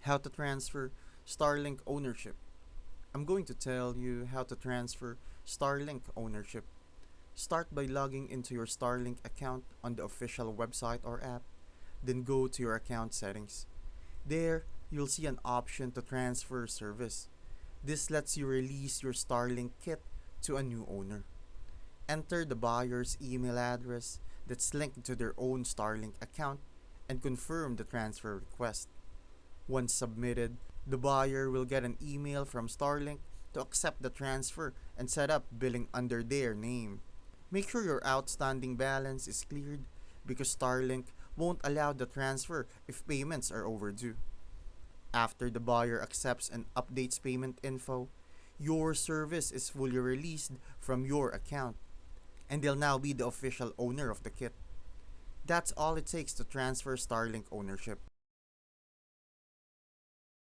How to transfer Starlink ownership. I'm going to tell you how to transfer Starlink ownership. Start by logging into your Starlink account on the official website or app, then go to your account settings. There, you'll see an option to transfer service. This lets you release your Starlink kit to a new owner. Enter the buyer's email address that's linked to their own Starlink account and confirm the transfer request. Once submitted, the buyer will get an email from Starlink to accept the transfer and set up billing under their name. Make sure your outstanding balance is cleared because Starlink won't allow the transfer if payments are overdue. After the buyer accepts and updates payment info, your service is fully released from your account, and they'll now be the official owner of the kit. That's all it takes to transfer Starlink ownership.